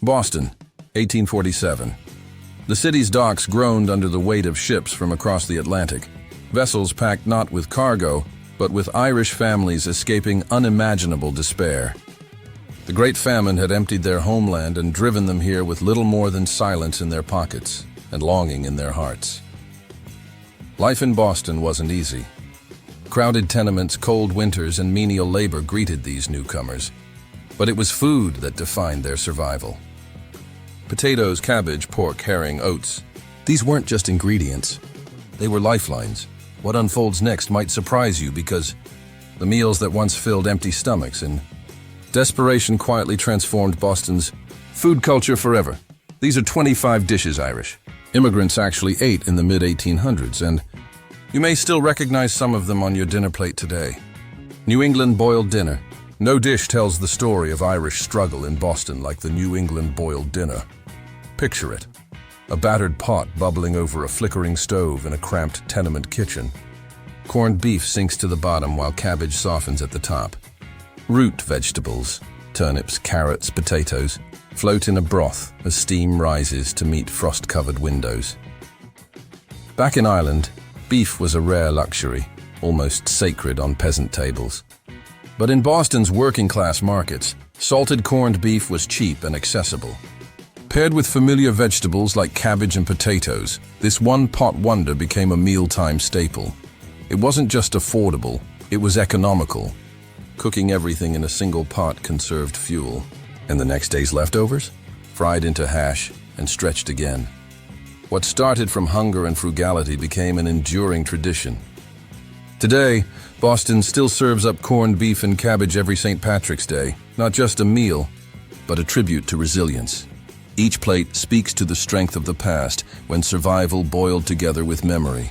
Boston, 1847. The city's docks groaned under the weight of ships from across the Atlantic, vessels packed not with cargo, but with Irish families escaping unimaginable despair. The Great Famine had emptied their homeland and driven them here with little more than silence in their pockets and longing in their hearts. Life in Boston wasn't easy. Crowded tenements, cold winters, and menial labor greeted these newcomers, but it was food that defined their survival. Potatoes, cabbage, pork, herring, oats. These weren't just ingredients. They were lifelines. What unfolds next might surprise you because the meals that once filled empty stomachs and desperation quietly transformed Boston's food culture forever. These are 25 dishes Irish. Immigrants actually ate in the mid-1800s, and you may still recognize some of them on your dinner plate today. New England boiled dinner. No dish tells the story of Irish struggle in Boston like the New England boiled dinner. Picture it. A battered pot bubbling over a flickering stove in a cramped tenement kitchen. Corned beef sinks to the bottom while cabbage softens at the top. Root vegetables, turnips, carrots, potatoes, float in a broth as steam rises to meet frost-covered windows. Back in Ireland, beef was a rare luxury, almost sacred on peasant tables. But in Boston's working-class markets, salted corned beef was cheap and accessible. Paired with familiar vegetables like cabbage and potatoes, this one-pot wonder became a mealtime staple. It wasn't just affordable, it was economical. Cooking everything in a single pot conserved fuel. And the next day's leftovers? Fried into hash and stretched again. What started from hunger and frugality became an enduring tradition. Today, Boston still serves up corned beef and cabbage every St. Patrick's Day, not just a meal, but a tribute to resilience. Each plate speaks to the strength of the past when survival boiled together with memory.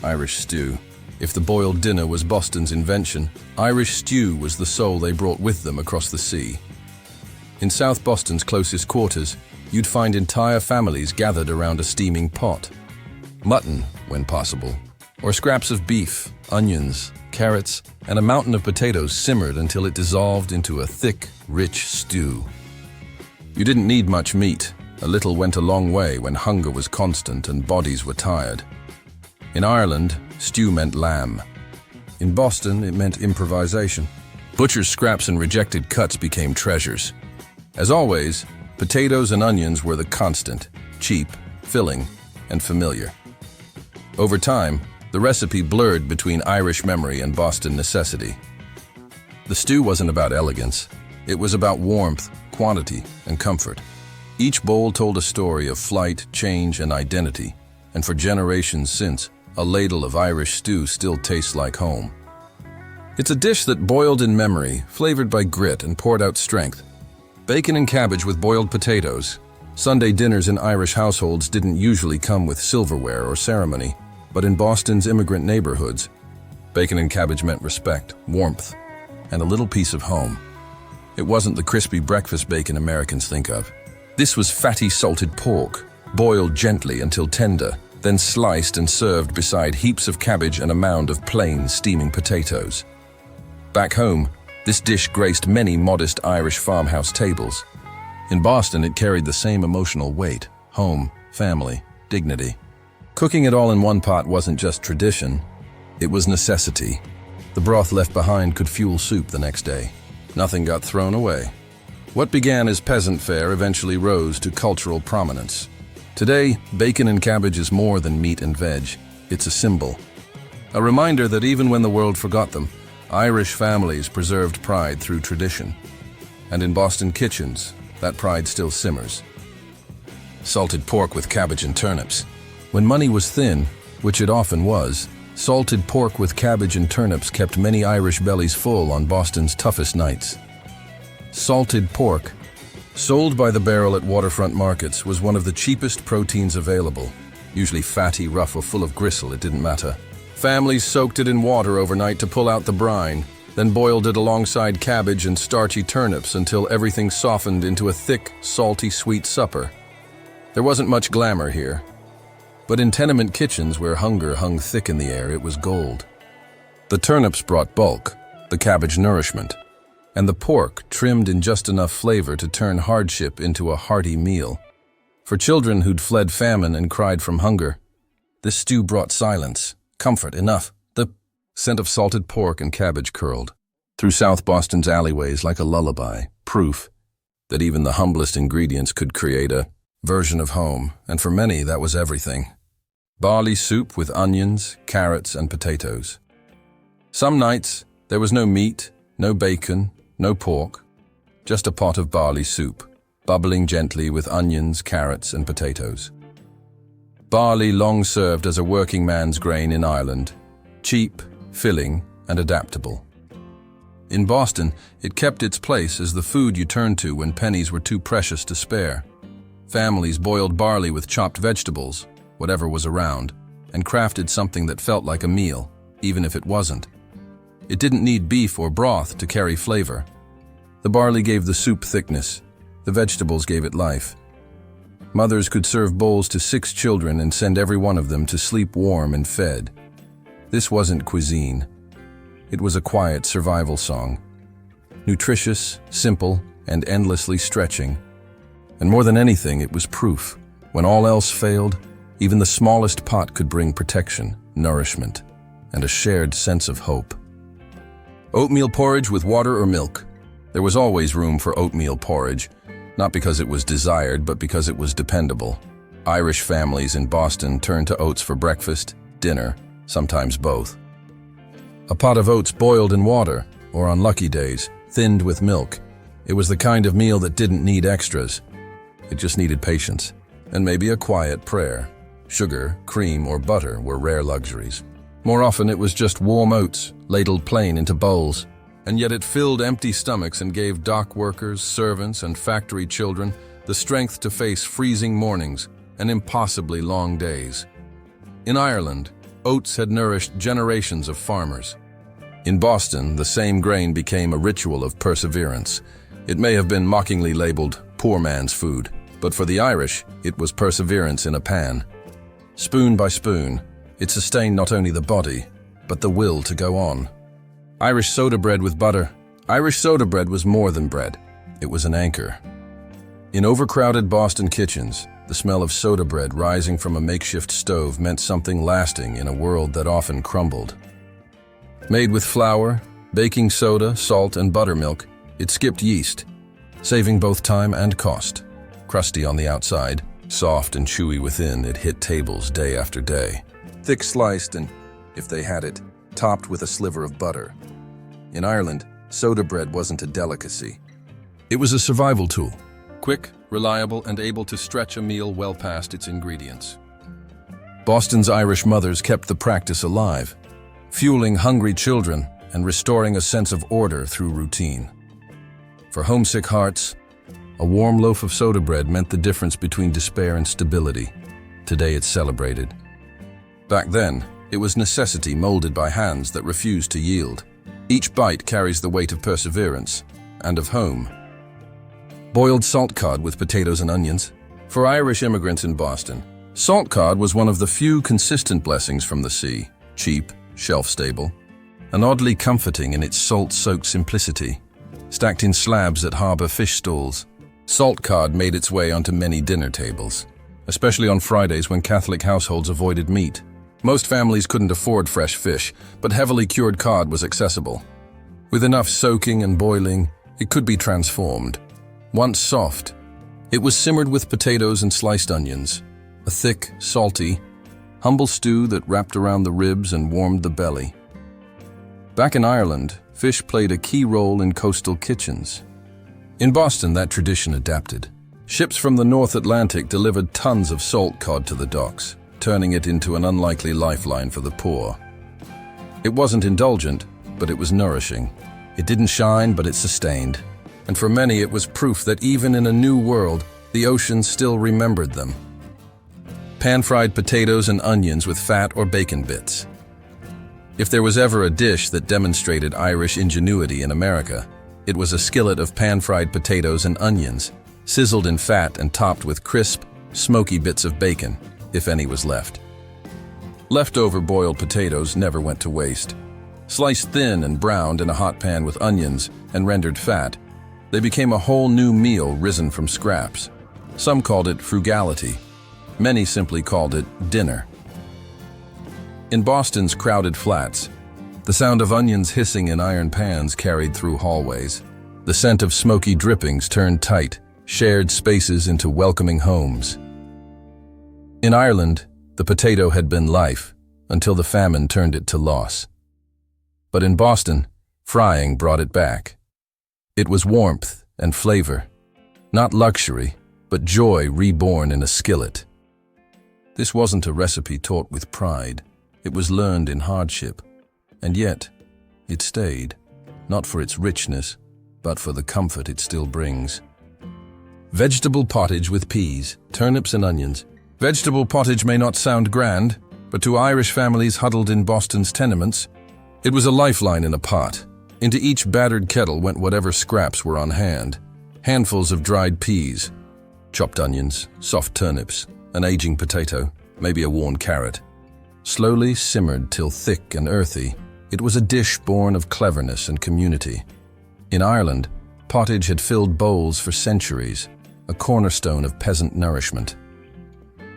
Irish stew. If the boiled dinner was Boston's invention, Irish stew was the soul they brought with them across the sea. In South Boston's closest quarters, you'd find entire families gathered around a steaming pot. Mutton, when possible, or scraps of beef, onions, carrots, and a mountain of potatoes simmered until it dissolved into a thick, rich stew. You didn't need much meat. A little went a long way when hunger was constant and bodies were tired. In Ireland, stew meant lamb. In Boston, it meant improvisation. Butcher's scraps and rejected cuts became treasures. As always, potatoes and onions were the constant, cheap, filling, and familiar. Over time, the recipe blurred between Irish memory and Boston necessity. The stew wasn't about elegance. It was about warmth, quantity, and comfort. Each bowl told a story of flight, change, and identity, and for generations since, a ladle of Irish stew still tastes like home. It's a dish that boiled in memory, flavored by grit and poured out strength. Bacon and cabbage with boiled potatoes. Sunday dinners in Irish households didn't usually come with silverware or ceremony, but in Boston's immigrant neighborhoods, bacon and cabbage meant respect, warmth, and a little piece of home. It wasn't the crispy breakfast bacon Americans think of. This was fatty salted pork, boiled gently until tender, then sliced and served beside heaps of cabbage and a mound of plain, steaming potatoes. Back home, this dish graced many modest Irish farmhouse tables. In Boston, it carried the same emotional weight: home, family, dignity. Cooking it all in one pot wasn't just tradition, it was necessity. The broth left behind could fuel soup the next day. Nothing got thrown away. What began as peasant fare eventually rose to cultural prominence. Today, bacon and cabbage is more than meat and veg. It's a symbol. A reminder that even when the world forgot them, Irish families preserved pride through tradition. And in Boston kitchens, that pride still simmers. Salted pork with cabbage and turnips. When money was thin, which it often was, salted pork with cabbage and turnips kept many Irish bellies full on Boston's toughest nights. Salted pork, sold by the barrel at waterfront markets, was one of the cheapest proteins available. Usually fatty, rough, or full of gristle, it didn't matter. Families soaked it in water overnight to pull out the brine, then boiled it alongside cabbage and starchy turnips until everything softened into a thick, salty, sweet supper. There wasn't much glamour here, but in tenement kitchens where hunger hung thick in the air, it was gold. The turnips brought bulk, the cabbage nourishment. and the pork trimmed in just enough flavor to turn hardship into a hearty meal. For children who'd fled famine and cried from hunger, this stew brought silence, comfort, enough. The scent of salted pork and cabbage curled through South Boston's alleyways like a lullaby, proof that even the humblest ingredients could create a version of home, and for many that was everything. Barley soup with onions, carrots, and potatoes. Some nights there was no meat, no bacon, no pork, just a pot of barley soup, bubbling gently with onions, carrots, and potatoes. Barley long served as a working man's grain in Ireland, cheap, filling, and adaptable. In Boston, it kept its place as the food you turned to when pennies were too precious to spare. Families boiled barley with chopped vegetables, whatever was around, and crafted something that felt like a meal, even if it wasn't. It didn't need beef or broth to carry flavor. The barley gave the soup thickness, the vegetables gave it life. Mothers could serve bowls to 6 children and send every one of them to sleep warm and fed. This wasn't cuisine. It was a quiet survival song. Nutritious, simple, and endlessly stretching. And more than anything, it was proof. When all else failed, even the smallest pot could bring protection, nourishment, and a shared sense of hope. Oatmeal porridge with water or milk. There was always room for oatmeal porridge, not because it was desired, but because it was dependable. Irish families in Boston turned to oats for breakfast, dinner, sometimes both. A pot of oats boiled in water, or on lucky days, thinned with milk. It was the kind of meal that didn't need extras. It just needed patience, and maybe a quiet prayer. Sugar, cream, or butter were rare luxuries. More often it was just warm oats, ladled plain into bowls. And yet it filled empty stomachs and gave dock workers, servants, and factory children the strength to face freezing mornings and impossibly long days. In Ireland, oats had nourished generations of farmers. In Boston, the same grain became a ritual of perseverance. It may have been mockingly labeled poor man's food, but for the Irish, it was perseverance in a pan. Spoon by spoon, it sustained not only the body, but the will to go on. Irish soda bread with butter. Irish soda bread was more than bread. It was an anchor. In overcrowded Boston kitchens, the smell of soda bread rising from a makeshift stove meant something lasting in a world that often crumbled. Made with flour, baking soda, salt, and buttermilk, it skipped yeast, saving both time and cost. Crusty on the outside, soft and chewy within, it hit tables day after day. Thick sliced and, if they had it, topped with a sliver of butter. In Ireland, soda bread wasn't a delicacy. It was a survival tool, quick, reliable, and able to stretch a meal well past its ingredients. Boston's Irish mothers kept the practice alive, fueling hungry children and restoring a sense of order through routine. For homesick hearts, a warm loaf of soda bread meant the difference between despair and stability. Today it's celebrated. Back then, it was necessity molded by hands that refused to yield. Each bite carries the weight of perseverance and of home. Boiled salt cod with potatoes and onions. For Irish immigrants in Boston, salt cod was one of the few consistent blessings from the sea. Cheap, shelf-stable, and oddly comforting in its salt-soaked simplicity. Stacked in slabs that harbor fish stalls, salt cod made its way onto many dinner tables, especially on Fridays when Catholic households avoided meat. Most families couldn't afford fresh fish, but heavily cured cod was accessible. With enough soaking and boiling, it could be transformed. Once soft, it was simmered with potatoes and sliced onions, a thick, salty, humble stew that wrapped around the ribs and warmed the belly. Back in Ireland, fish played a key role in coastal kitchens. In Boston, that tradition adapted. Ships from the North Atlantic delivered tons of salt cod to the docks, turning it into an unlikely lifeline for the poor. It wasn't indulgent, but it was nourishing. It didn't shine, but it sustained. And for many, it was proof that even in a new world, the ocean still remembered them. Pan-fried potatoes and onions with fat or bacon bits. If there was ever a dish that demonstrated Irish ingenuity in America, it was a skillet of pan-fried potatoes and onions, sizzled in fat and topped with crisp, smoky bits of bacon, if any was left. Leftover boiled potatoes never went to waste. Sliced thin and browned in a hot pan with onions and rendered fat, they became a whole new meal risen from scraps. Some called it frugality. Many simply called it dinner. In Boston's crowded flats, the sound of onions hissing in iron pans carried through hallways. The scent of smoky drippings turned tight, shared spaces into welcoming homes. In Ireland, the potato had been life until the famine turned it to loss. But in Boston, frying brought it back. It was warmth and flavor, not luxury, but joy reborn in a skillet. This wasn't a recipe taught with pride. It was learned in hardship. And yet, it stayed, not for its richness, but for the comfort it still brings. Vegetable pottage with peas, turnips and onions. Vegetable pottage may not sound grand, but to Irish families huddled in Boston's tenements, it was a lifeline in a pot. Into each battered kettle went whatever scraps were on hand. Handfuls of dried peas, chopped onions, soft turnips, an aging potato, maybe a worn carrot. Slowly simmered till thick and earthy, it was a dish born of cleverness and community. In Ireland, pottage had filled bowls for centuries, a cornerstone of peasant nourishment.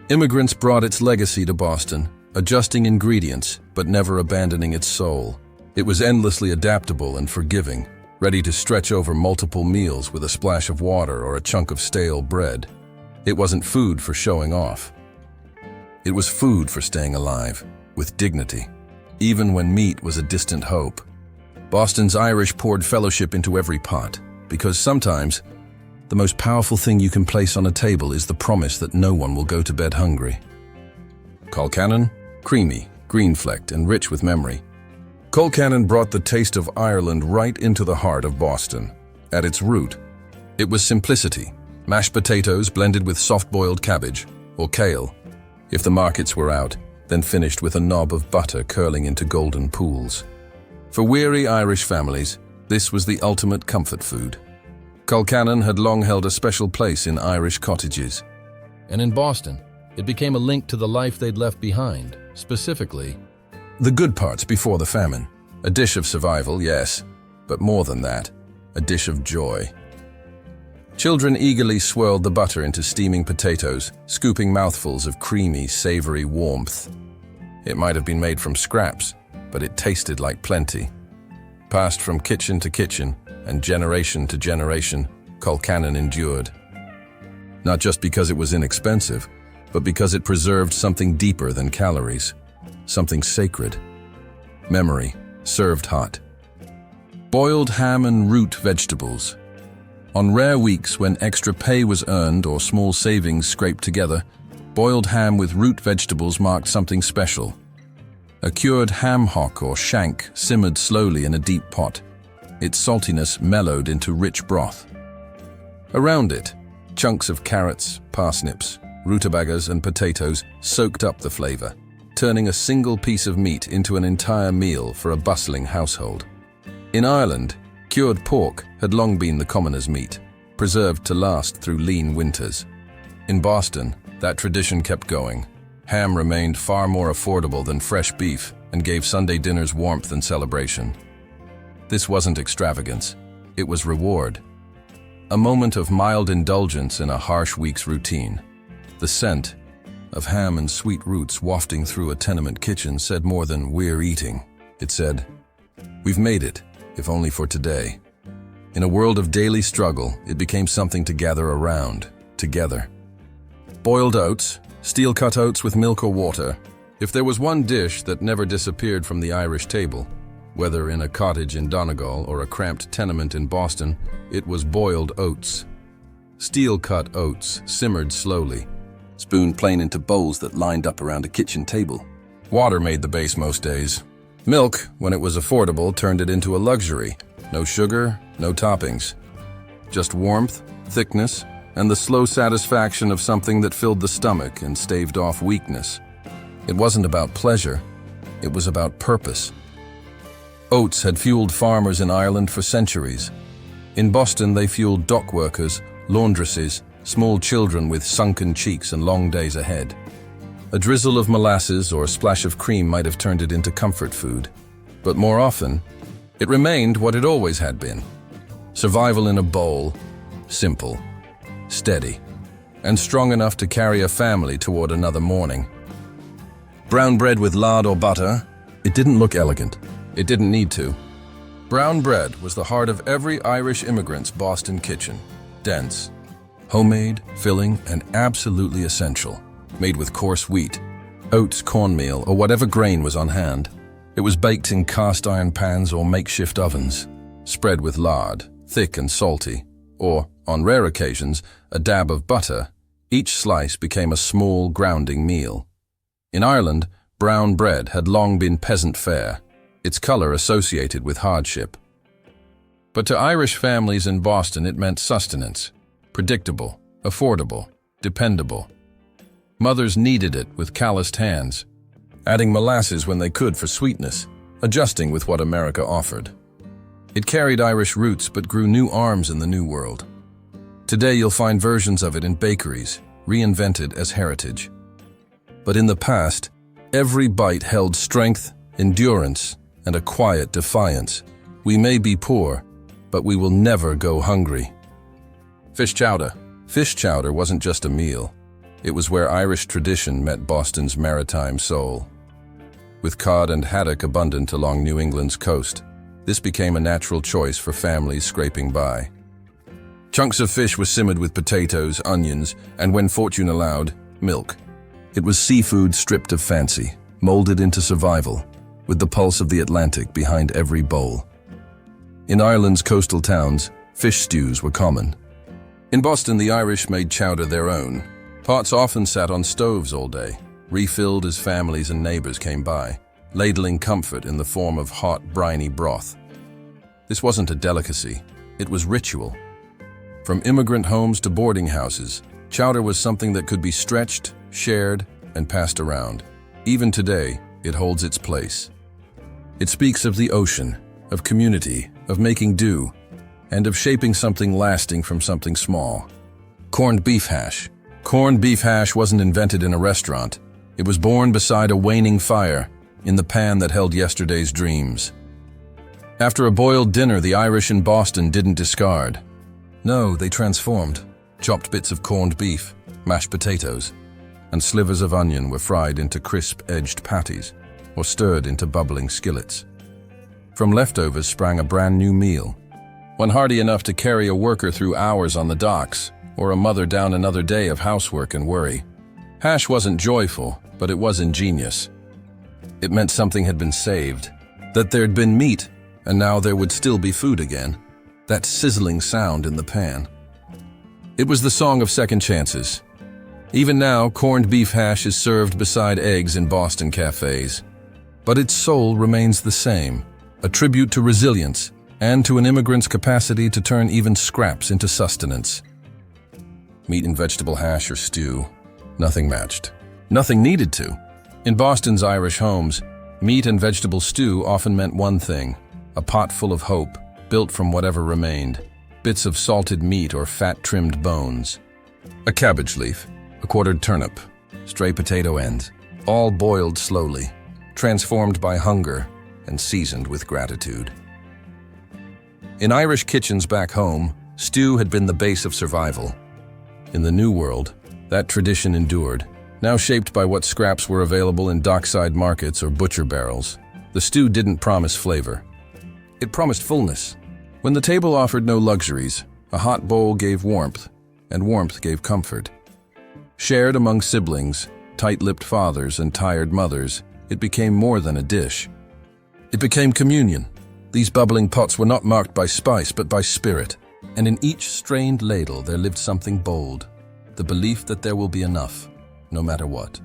Immigrants brought its legacy to Boston, adjusting ingredients but never abandoning its soul. It was endlessly adaptable and forgiving, ready to stretch over multiple meals with a splash of water or a chunk of stale bread. It wasn't food for showing off. It was food for staying alive, with dignity, even when meat was a distant hope. Boston's Irish poured fellowship into every pot, because sometimes the most powerful thing you can place on a table is the promise that no one will go to bed hungry. Colcannon, creamy, green-flecked, and rich with memory. Colcannon brought the taste of Ireland right into the heart of Boston. At its root, it was simplicity, mashed potatoes blended with soft-boiled cabbage, or kale. If the markets were out, then finished with a knob of butter curling into golden pools. For weary Irish families, this was the ultimate comfort food. Colcannon had long held a special place in Irish cottages. And in Boston, it became a link to the life they'd left behind, specifically the good parts before the famine. A dish of survival, yes, but more than that, a dish of joy. Children eagerly swirled the butter into steaming potatoes, scooping mouthfuls of creamy, savory warmth. It might have been made from scraps, but it tasted like plenty. Passed from kitchen to kitchen and generation to generation, Colcannon endured. Not just because it was inexpensive, but because it preserved something deeper than calories, something sacred. Memory, served hot. Boiled ham and root vegetables. On rare weeks when extra pay was earned or small savings scraped together, boiled ham with root vegetables marked something special. A cured ham hock or shank simmered slowly in a deep pot, its saltiness mellowed into rich broth. Around it, chunks of carrots, parsnips, rutabagas and potatoes soaked up the flavor, turning a single piece of meat into an entire meal for a bustling household. In Ireland, cured pork had long been the commoner's meat, preserved to last through lean winters. In Boston, that tradition kept going. Ham remained far more affordable than fresh beef and gave Sunday dinners warmth and celebration. This wasn't extravagance, it was reward. A moment of mild indulgence in a harsh week's routine. The scent of ham and sweet roots wafting through a tenement kitchen said more than "we're eating." It said, "We've made it, if only for today." In a world of daily struggle, it became something to gather around, together. Boiled oats, steel-cut oats with milk or water. If there was one dish that never disappeared from the Irish table, whether in a cottage in Donegal or a cramped tenement in Boston, it was boiled oats. Steel-cut oats simmered slowly, spooned plain into bowls that lined up around a kitchen table. Water made the base most days. Milk, when it was affordable, turned it into a luxury. No sugar, no toppings. Just warmth, thickness, and the slow satisfaction of something that filled the stomach and staved off weakness. It wasn't about pleasure, it was about purpose. Oats had fueled farmers in Ireland for centuries. In Boston, they fueled dock workers, laundresses, small children with sunken cheeks and long days ahead. A drizzle of molasses or a splash of cream might have turned it into comfort food. But more often, it remained what it always had been. Survival in a bowl, simple, steady, and strong enough to carry a family toward another morning. Brown bread with lard or butter, it didn't look elegant. It didn't need to. Brown bread was the heart of every Irish immigrant's Boston kitchen. Dense, homemade, filling, and absolutely essential. Made with coarse wheat, oats, cornmeal, or whatever grain was on hand. It was baked in cast iron pans or makeshift ovens, spread with lard, thick and salty, or, on rare occasions, a dab of butter. Each slice became a small, grounding meal. In Ireland, brown bread had long been peasant fare, its color associated with hardship. But to Irish families in Boston it meant sustenance, predictable, affordable, dependable. Mothers kneaded it with calloused hands, adding molasses when they could for sweetness, adjusting with what America offered. It carried Irish roots but grew new arms in the New World. Today you'll find versions of it in bakeries, reinvented as heritage. But in the past, every bite held strength, endurance, and a quiet defiance. We may be poor, but we will never go hungry. Fish chowder. Fish chowder wasn't just a meal. It was where Irish tradition met Boston's maritime soul. With cod and haddock abundant along New England's coast, this became a natural choice for families scraping by. Chunks of fish were simmered with potatoes, onions, and when fortune allowed, milk. It was seafood stripped of fancy, molded into survival, with the pulse of the Atlantic behind every bowl. In Ireland's coastal towns, fish stews were common. In Boston, the Irish made chowder their own. Pots often sat on stoves all day, refilled as families and neighbors came by, ladling comfort in the form of hot, briny broth. This wasn't a delicacy, it was ritual. From immigrant homes to boarding houses, chowder was something that could be stretched, shared, and passed around. Even today, it holds its place. It speaks of the ocean, of community, of making do, and of shaping something lasting from something small. Corned beef hash. Corned beef hash wasn't invented in a restaurant. It was born beside a waning fire, in the pan that held yesterday's dreams. After a boiled dinner, the Irish in Boston didn't discard. No, they transformed. Chopped bits of corned beef, mashed potatoes, and slivers of onion were fried into crisp-edged patties or stirred into bubbling skillets. From leftovers sprang a brand new meal, one hearty enough to carry a worker through hours on the docks, or a mother down another day of housework and worry. Hash wasn't joyful, but it was ingenious. It meant something had been saved, that there'd been meat, and now there would still be food again. That sizzling sound in the pan. It was the song of second chances. Even now, corned beef hash is served beside eggs in Boston cafes. But its soul remains the same, a tribute to resilience and to an immigrant's capacity to turn even scraps into sustenance. Meat and vegetable hash or stew, nothing matched. Nothing needed to. In Boston's Irish homes, meat and vegetable stew often meant one thing, a pot full of hope, built from whatever remained, bits of salted meat or fat-trimmed bones. A cabbage leaf, a quartered turnip, stray potato ends, all boiled slowly, transformed by hunger and seasoned with gratitude. In Irish kitchens back home, stew had been the base of survival. In the New World, that tradition endured, now shaped by what scraps were available in dockside markets or butcher barrels. The stew didn't promise flavor. It promised fullness. When the table offered no luxuries, a hot bowl gave warmth, and warmth gave comfort. Shared among siblings, tight-lipped fathers, and tired mothers, it became more than a dish. It became communion. These bubbling pots were not marked by spice, but by spirit, and in each strained ladle there lived something bold, the belief that there will be enough, no matter what.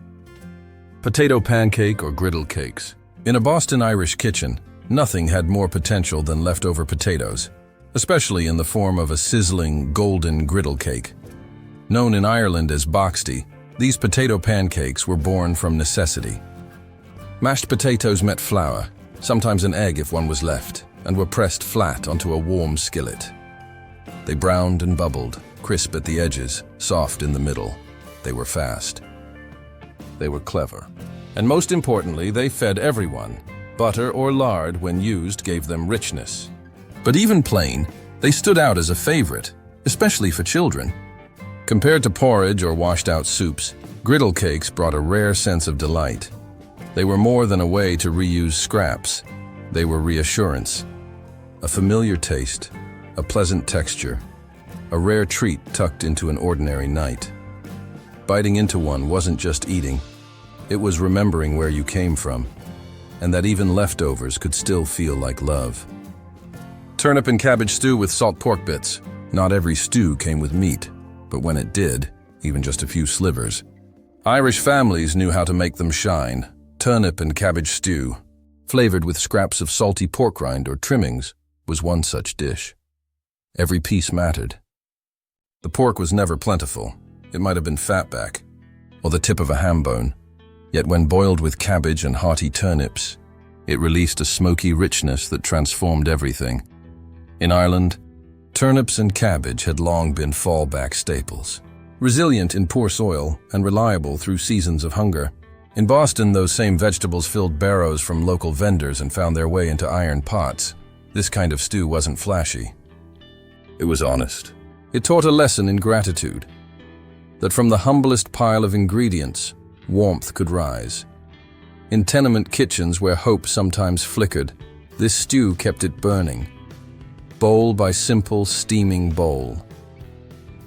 Potato pancake or griddle cakes. In a Boston Irish kitchen, nothing had more potential than leftover potatoes, especially in the form of a sizzling, golden griddle cake. Known in Ireland as boxty, these potato pancakes were born from necessity. Mashed potatoes met flour, sometimes an egg if one was left, and were pressed flat onto a warm skillet. They browned and bubbled, crisp at the edges, soft in the middle. They were fast. They were clever. And most importantly, they fed everyone. Butter or lard, when used, gave them richness. But even plain, they stood out as a favorite, especially for children. Compared to porridge or washed-out soups, griddle cakes brought a rare sense of delight. They were more than a way to reuse scraps. They were reassurance. A familiar taste, a pleasant texture, a rare treat tucked into an ordinary night. Biting into one wasn't just eating, it was remembering where you came from, and that even leftovers could still feel like love. Turnip and cabbage stew with salt pork bits. Not every stew came with meat, but when it did, even just a few slivers. Irish families knew how to make them shine. Turnip and cabbage stew, flavored with scraps of salty pork rind or trimmings, was one such dish. Every piece mattered. The pork was never plentiful. It might have been fatback, or the tip of a ham bone. Yet when boiled with cabbage and hearty turnips, it released a smoky richness that transformed everything. In Ireland, turnips and cabbage had long been fallback staples, resilient in poor soil and reliable through seasons of hunger. In Boston, those same vegetables filled barrows from local vendors and found their way into iron pots. This kind of stew wasn't flashy. It was honest. It taught a lesson in gratitude, that from the humblest pile of ingredients, warmth could rise. In tenement kitchens where hope sometimes flickered, this stew kept it burning. Bowl by simple, steaming bowl.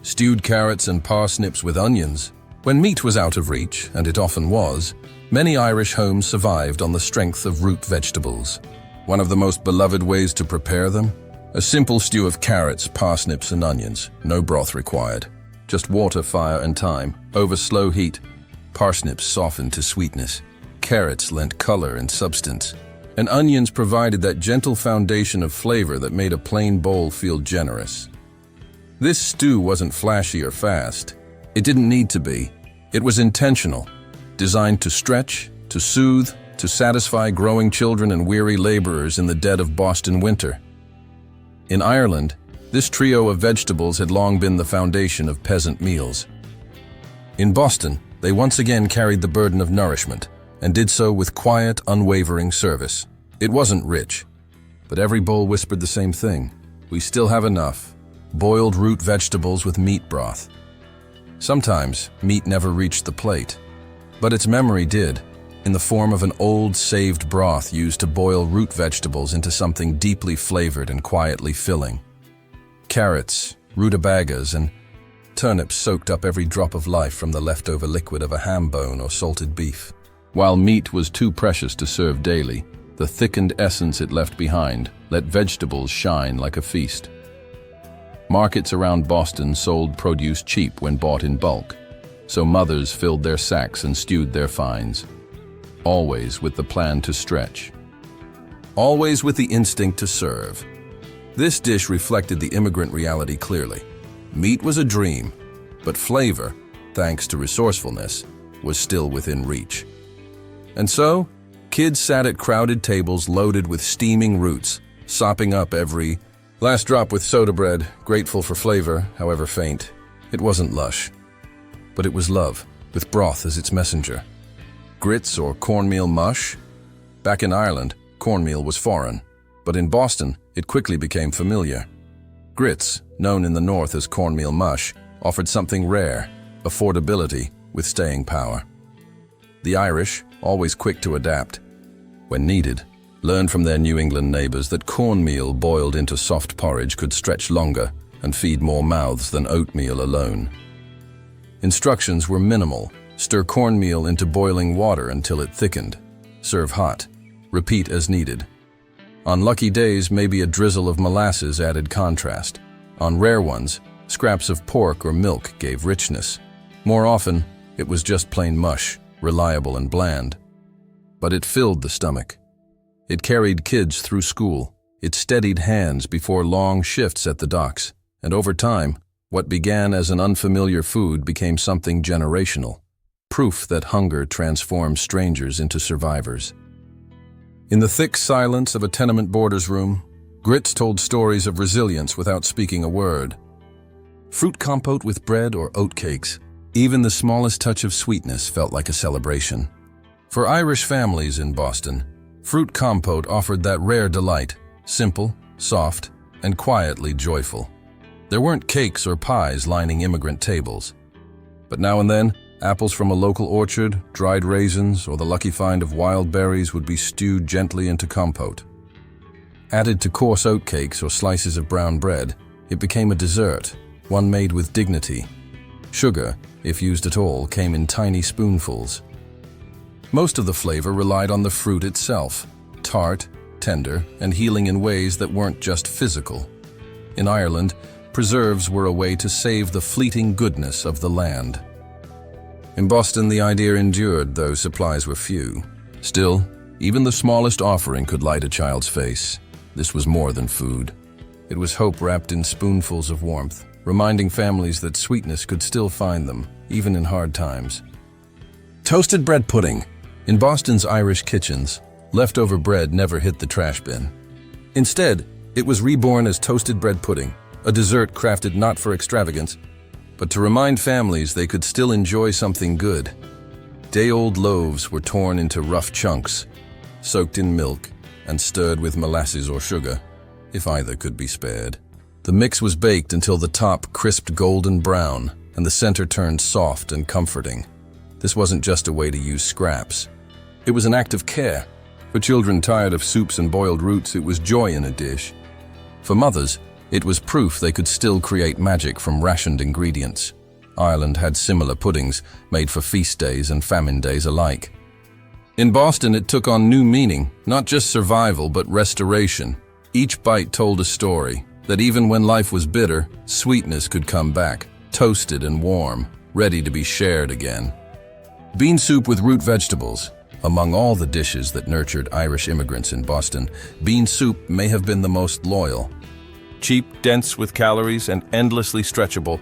Stewed carrots and parsnips with onions. When meat was out of reach, and it often was, many Irish homes survived on the strength of root vegetables. One of the most beloved ways to prepare them? A simple stew of carrots, parsnips, and onions. No broth required. Just water, fire, and thyme, over slow heat. Parsnips softened to sweetness. Carrots lent color and substance. And onions provided that gentle foundation of flavor that made a plain bowl feel generous. This stew wasn't flashy or fast. It didn't need to be. It was intentional, designed to stretch, to soothe, to satisfy growing children and weary laborers in the dead of Boston winter. In Ireland, this trio of vegetables had long been the foundation of peasant meals. In Boston, they once again carried the burden of nourishment, and did so with quiet, unwavering service. It wasn't rich, but every bowl whispered the same thing. We still have enough. Boiled root vegetables with meat broth. Sometimes, meat never reached the plate, but its memory did, in the form of an old, saved broth used to boil root vegetables into something deeply flavored and quietly filling. Carrots, rutabagas, and turnips soaked up every drop of life from the leftover liquid of a ham bone or salted beef. While meat was too precious to serve daily, the thickened essence it left behind let vegetables shine like a feast. Markets around Boston sold produce cheap when bought in bulk, so mothers filled their sacks and stewed their finds, always with the plan to stretch. Always with the instinct to serve. This dish reflected the immigrant reality clearly. Meat was a dream, but flavor, thanks to resourcefulness, was still within reach. And so, kids sat at crowded tables loaded with steaming roots, sopping up every last drop with soda bread, grateful for flavor, however faint. It wasn't lush, but it was love, with broth as its messenger. Grits or cornmeal mush? Back in Ireland, cornmeal was foreign, but in Boston, it quickly became familiar. Grits, known in the north as cornmeal mush, offered something rare, affordability with staying power. The Irish, always quick to adapt, when needed, learned from their New England neighbors that cornmeal boiled into soft porridge could stretch longer and feed more mouths than oatmeal alone. Instructions were minimal. Stir cornmeal into boiling water until it thickened. Serve hot. Repeat as needed. On lucky days, maybe a drizzle of molasses added contrast. On rare ones, scraps of pork or milk gave richness. More often, it was just plain mush, reliable and bland. But it filled the stomach. It carried kids through school. It steadied hands before long shifts at the docks. And over time, what began as an unfamiliar food became something generational. Proof that hunger transforms strangers into survivors. In the thick silence of a tenement boarder's room, grits told stories of resilience without speaking a word. Fruit compote with bread or oat cakes, even the smallest touch of sweetness felt like a celebration. For Irish families in Boston, Fruit compote offered that rare delight, simple, soft, and quietly joyful. There weren't cakes or pies lining immigrant tables. But now and then, apples from a local orchard, dried raisins, or the lucky find of wild berries would be stewed gently into compote. Added to coarse oat cakes or slices of brown bread, it became a dessert, one made with dignity. Sugar, if used at all, came in tiny spoonfuls. Most of the flavor relied on the fruit itself, tart, tender, and healing in ways that weren't just physical. In Ireland, preserves were a way to save the fleeting goodness of the land. In Boston, the idea endured, though supplies were few. Still, even the smallest offering could light a child's face. This was more than food. It was hope wrapped in spoonfuls of warmth, reminding families that sweetness could still find them, even in hard times. Toasted bread pudding. In Boston's Irish kitchens, leftover bread never hit the trash bin. Instead, it was reborn as toasted bread pudding, a dessert crafted not for extravagance, but to remind families they could still enjoy something good. Day-old loaves were torn into rough chunks, soaked in milk, and stirred with molasses or sugar, if either could be spared. The mix was baked until the top crisped golden brown and the center turned soft and comforting. This wasn't just a way to use scraps. It was an act of care. For children tired of soups and boiled roots, it was joy in a dish. For mothers, it was proof they could still create magic from rationed ingredients. Ireland had similar puddings, made for feast days and famine days alike. In Boston, it took on new meaning, not just survival, but restoration. Each bite told a story, that even when life was bitter, sweetness could come back, toasted and warm, ready to be shared again. Bean soup with root vegetables. Among all the dishes that nurtured Irish immigrants in Boston, bean soup may have been the most loyal. Cheap, dense with calories, and endlessly stretchable,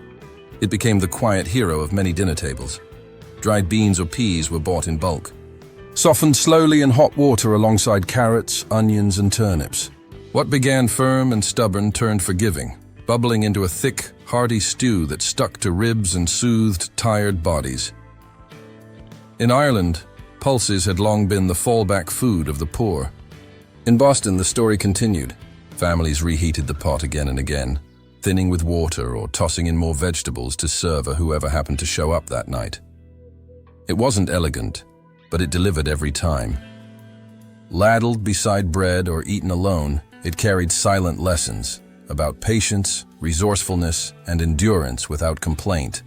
it became the quiet hero of many dinner tables. Dried beans or peas were bought in bulk, softened slowly in hot water alongside carrots, onions, and turnips. What began firm and stubborn turned forgiving, bubbling into a thick, hearty stew that stuck to ribs and soothed tired bodies. In Ireland, pulses had long been the fallback food of the poor. In Boston, the story continued. Families reheated the pot again and again, thinning with water or tossing in more vegetables to serve whoever happened to show up that night. It wasn't elegant, but it delivered every time. Ladled beside bread or eaten alone, it carried silent lessons about patience, resourcefulness, and endurance without complaint.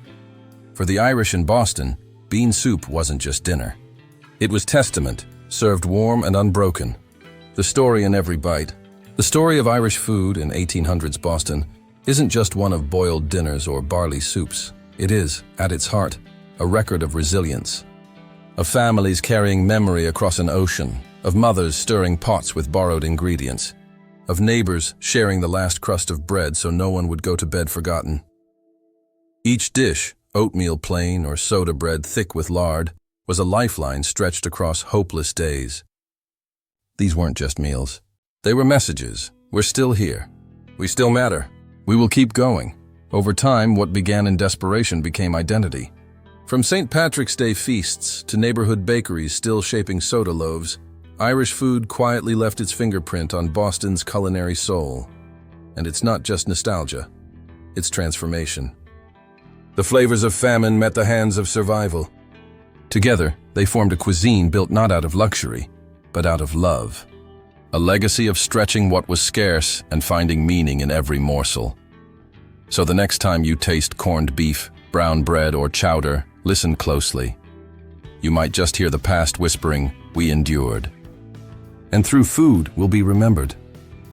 For the Irish in Boston, bean soup wasn't just dinner. It was testament, served warm and unbroken. The story in every bite. The story of Irish food in 1800s Boston isn't just one of boiled dinners or barley soups. It is, at its heart, a record of resilience. Of families carrying memory across an ocean, of mothers stirring pots with borrowed ingredients, of neighbors sharing the last crust of bread so no one would go to bed forgotten. Each dish, oatmeal plain or soda bread thick with lard, was a lifeline stretched across hopeless days. These weren't just meals. They were messages. We're still here. We still matter. We will keep going. Over time, what began in desperation became identity. From St. Patrick's Day feasts to neighborhood bakeries still shaping soda loaves, Irish food quietly left its fingerprint on Boston's culinary soul. And it's not just nostalgia, it's transformation. The flavors of famine met the hands of survival. Together, they formed a cuisine built not out of luxury, but out of love. A legacy of stretching what was scarce and finding meaning in every morsel. So the next time you taste corned beef, brown bread, or chowder, listen closely. You might just hear the past whispering, "We endured." And through food, we'll be remembered.